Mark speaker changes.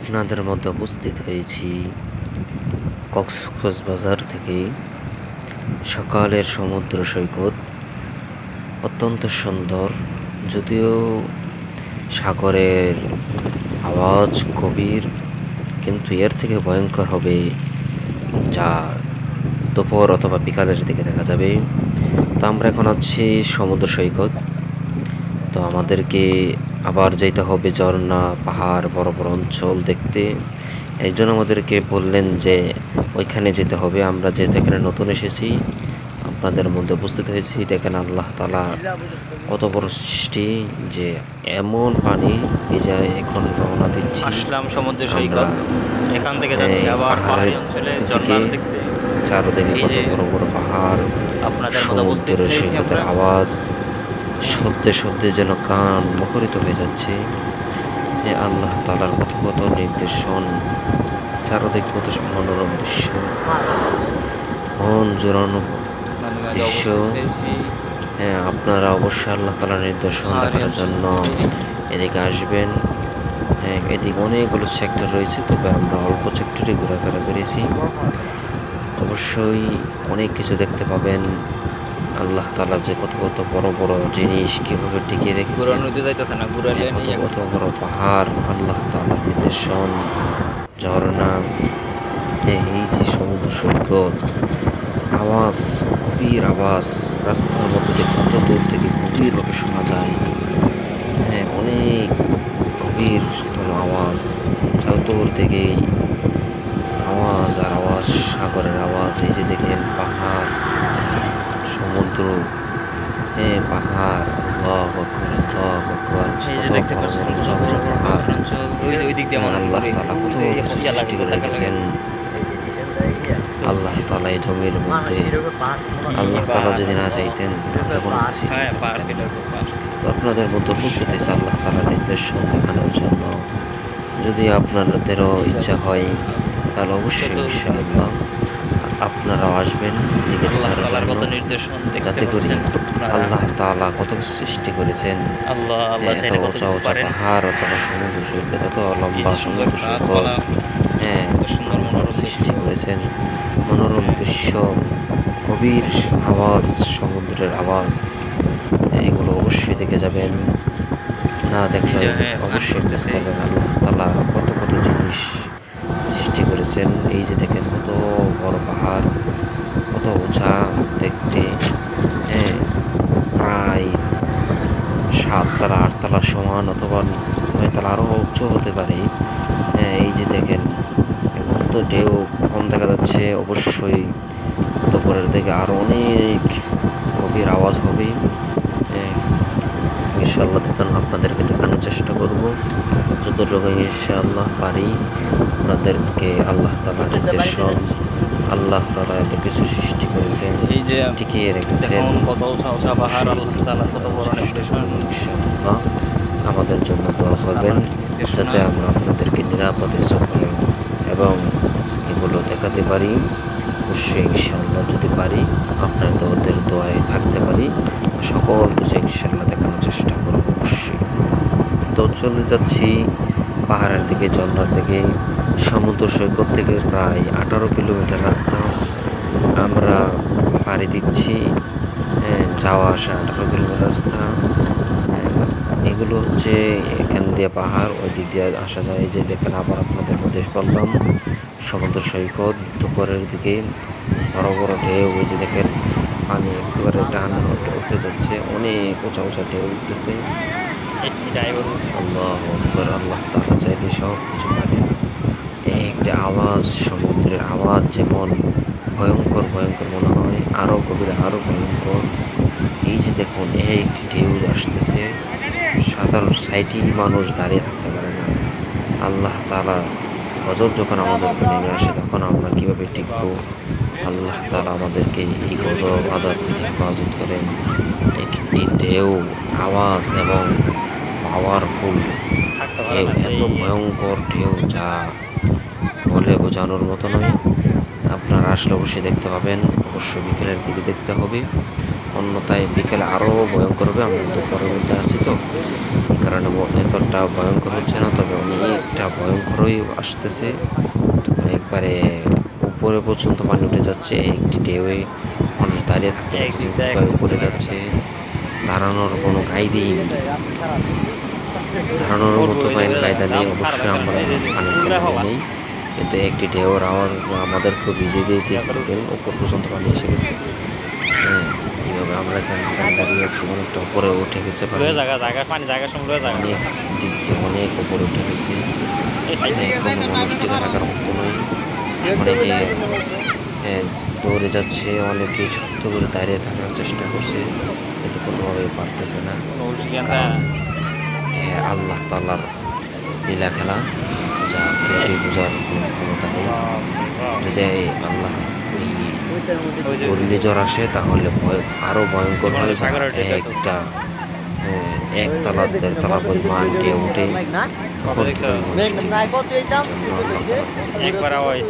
Speaker 1: আপনাদের মধ্যে উপস্থিত হয়েছি কক্সবাজার থেকে। সকালের সমুদ্র সৈকত অত্যন্ত সুন্দর, যদিও সাগরের আওয়াজ গভীর, কিন্তু এর থেকে ভয়ঙ্কর হবে যা দুপুর অথবা বিকালের দিকে দেখা যাবে। তো আমরা এখন আছি সমুদ্র সৈকত। তো আমাদেরকে আবার যেতে হবে ঝর্ণা, পাহাড়, বড় বড় অঞ্চল দেখতে। একজন আমাদেরকে বললেন যে ওইখানে যেতে হবে। আমরা যেহেতু এখানে নতুন এসেছি, আপনাদের মধ্যে উপস্থিত হয়েছি। দেখেন আল্লাহ তাআলা কত বড় সৃষ্টি, যে এমন পানি। এই যে এখন রওনা দিচ্ছি,
Speaker 2: আসলাম সমুদ্র
Speaker 1: আমরা
Speaker 2: সৈকত। এখান থেকে যাচ্ছি আবার পাহাড়ি
Speaker 1: পাহাড়ের
Speaker 2: অঞ্চলে
Speaker 1: দিকে।
Speaker 2: ঝর্ণা দেখতে।
Speaker 1: চারদিকে
Speaker 2: এই
Speaker 1: কত
Speaker 2: যে
Speaker 1: বড় বড় পাহাড়,
Speaker 2: আপনাদের মতো উপস্থিত
Speaker 1: সমুদ্রের
Speaker 2: হয়েছি
Speaker 1: সৈকতের
Speaker 2: আমরা।
Speaker 1: আওয়াজ, শব্দে শব্দে যেন কান মুখরিত হয়ে যাচ্ছে। এ আল্লাহ তাআলার কত কত নির্দেশন, চারদিকে কত মনোরম দৃশ্য, মন জোড়ানো দৃশ্য। হ্যাঁ, আপনারা অবশ্যই আল্লাহ তাআলার নির্দেশন দেখার জন্য এদিকে আসবেন। হ্যাঁ, এদিকে অনেকগুলো সেক্টর রয়েছে, তবে আমরা অল্প সেক্টরে ঘোরাফেরা করেছি। অবশ্যই অনেক কিছু দেখতে পাবেন। আল্লাহ তাআলা যে কত কত বড় বড় জিনিস কিভাবে টিকিয়ে রেখেছেন, কত কত বড় পাহাড়, আল্লাহ তাআলার নির্দেশন, ঝর্ণা, এই যে সমুদ্র সৈকত, আওয়াজ, গভীর আওয়াজ, রাস্তার মধ্যে যে কত দূর থেকে গভীরভাবে শোনা যায়। হ্যাঁ, অনেক গভীরতম আওয়াজ, চতুর থেকেই আওয়াজ আর আওয়াজ, সাগরের আওয়াজ। এই যে দেখেন পাহাড়, সমুদ্র, হ্যাঁ পাহাড়, আল্লাহু আকবার, আল্লাহু আকবার, কত বড় বড় উঁচা পাহাড়। আল্লাহ তাআলা কত কিছু সৃষ্টি করে রেখেছেন। আল্লাহ তাআলা এই জমির মধ্যে, আল্লাহ তাআলা যদি না চাইতেন তাহলে কোনো কিছু থাকতেন না। তো আপনাদের মধ্যে উপস্থিত হয়েছে আল্লাহ তাআলার নির্দেশন দেখানোর জন্য। যদি আপনাদেরও ইচ্ছা হয় তাহলে অবশ্যই ইনশাআল্লাহ আপনারাও আসবেন এদিকে দেখার জন্য, যাতে করে আল্লাহ তাআলা কত সৃষ্টি করেছেন। এত উঁচা উঁচা পাহাড়, অথবা সমুদ্র সৈকত, এত লম্বা সমুদ্র সৈকত, হ্যাঁ সৃষ্টি করেছেন। মনোরম দৃশ্য, গভীর আওয়াজ, সমুদ্রের আওয়াজ, এগুলো অবশ্যই দেখে যাবেন। না দেখলে অবশ্যই মিস করবেন। আল্লাহ তাআলা কত কত জিনিস সৃষ্টি করেছেন। এই যে দেখেন কত বড় পাহাড়, কত উঁচা দেখতে। হ্যাঁ, প্রায় 7 তলা 8 তলা সমান, অথবা 9 তলা আরও উঁচু হতে পারে। হ্যাঁ, এই যে দেখেন এখন তো ঢেউ কম দেখা যাচ্ছে, অবশ্যই দুপুরের দিকে আরও অনেক গভীর আওয়াজ হবে। ইনশাআল্লাহ আপনাদেরকে দেখানোর চেষ্টা করব যতটুকু ইনশাআল্লাহ পারি। আপনাদেরকে আল্লাহ তাআলার নির্দেশন, আল্লাহ তাআলা এত কিছু সৃষ্টি করেছেন,
Speaker 2: এই যে
Speaker 1: টিকিয়ে রেখেছেন।
Speaker 2: কত উঁচা উঁচা পাহাড়, আল্লাহ তাআলা কত বড় নির্দেশন।
Speaker 1: ইনশাআল্লাহ আমাদের জন্য দোয়া করবেন, যাতে আমরা আপনাদেরকে নিরাপদে সফর এবং এগুলো দেখাতে পারি। অবশ্যই ইনশাআল্লাহ যদি পারি আপনাদের দোয়ায় থাকতে পারি, সকল কিছু ইনশাআল্লাহ দেখানোর চেষ্টা করব অবশ্যই। তো চলে যাচ্ছি পাহাড়ের দিকে, ঝর্ণার দিকে। সমুদ্র সৈকত থেকে প্রায় 18 কিলোমিটার রাস্তা আমরা পাড়ি দিচ্ছি। যাওয়া আসা 18 কিলোমিটার রাস্তা। এগুলো হচ্ছে এখান দিয়ে পাহাড়, ওই দিক দিয়ে আসা যায়। এই যে দেখেন আবার আপনাদের মধ্যে বললাম সমুদ্র সৈকত, দুপুরের দিকে বড় বড় ঢেউ। এই যে দেখেন পানি একেবারে টান উঠতে যাচ্ছে, অনেক উঁচা উঁচা ঢেউ উঠতেছে। আল্লাহু আকবার, আল্লাহ তাআলা চাইলে সব কিছু পারেন। একটা আওয়াজ, সমুদ্রের আওয়াজ যেমন ভয়ঙ্কর ভয়ঙ্কর মনে হয়, আরও গভীরে আরও ভয়ঙ্কর। এই যে দেখুন একটি ঢেউ আসতেছে, সাধারণ সাইটেই মানুষ দাঁড়িয়ে থাকতে পারে না। আল্লাহ তাআলা গজব যখন আমাদের উপর নেমে আসে, তখন আমরা কীভাবে টিকবো? আল্লাহ তাআলা আমাদেরকে এই গজব আযাব থেকে হেফাজত করেন। একটি ঢেউ, আওয়াজ এবং পাওয়ারফুল ঢেউ, এত ভয়ঙ্কর ঢেউ যা বলে বোঝানোর মতো নয়। আপনারা আসলে অবশ্যই দেখতে পাবেন, অবশ্যই বিকেলের দিকে দেখতে হবে। অন্যথায় বিকেলে আরও ভয়ঙ্কর হবে। আমরা দুপুরের মধ্যে আছি তো, এই কারণে এতটা ভয়ঙ্কর হচ্ছে না, তবে অনেকটা ভয়ঙ্করই আসতেছে। একবারে উপরে পর্যন্ত পানি উঠে যাচ্ছে, একটি ঢেউয়ে মানুষ দাঁড়িয়ে থাকতে পারছে, কীভাবে উপরে যাচ্ছে দাঁড়ানোর কোনো কায়দাই নেই, দাঁড়ানোর মতো কায়দা নেই। অবশ্যই আমরা পানির তলায় নেই, কিন্তু একটি ঢেউর আওয়াজ আমাদেরকেও ভিজিয়ে দিয়েছে। দেখেন উপর পর্যন্ত পানি এসে গেছে। হ্যাঁ, এইভাবে আমরা এখানে দাঁড়িয়ে আছি, অনেকটা উপরে উঠে গেছে পানি, অনেক দিক থেকে অনেক উপরে উঠে গেছে। কোনো মানুষ টিকে থাকার মতো নয়। অনেকে দৌড়ে যাচ্ছে, অনেকে শক্ত করে দাঁড়িয়ে থাকার চেষ্টা করছে, কিন্তু কোনোভাবেই পারতেছে না। কারণ আল্লাহ তাআলার লীলা খেলা, যা কেউই বোঝার কোনো ক্ষমতা নেই। যদি আল্লাহ এই ঘূর্ণিঝড় আসে তাহলে আরও ভয়ঙ্কর হয়ে যায়। একটা একতলা দেড়তলা পরিমাণ ঢেউ উঠে, তখন কীভাবে মানুষ টিকবে? জন্য আল্লাহ তাআলার কাছে
Speaker 2: একবার আওয়াজ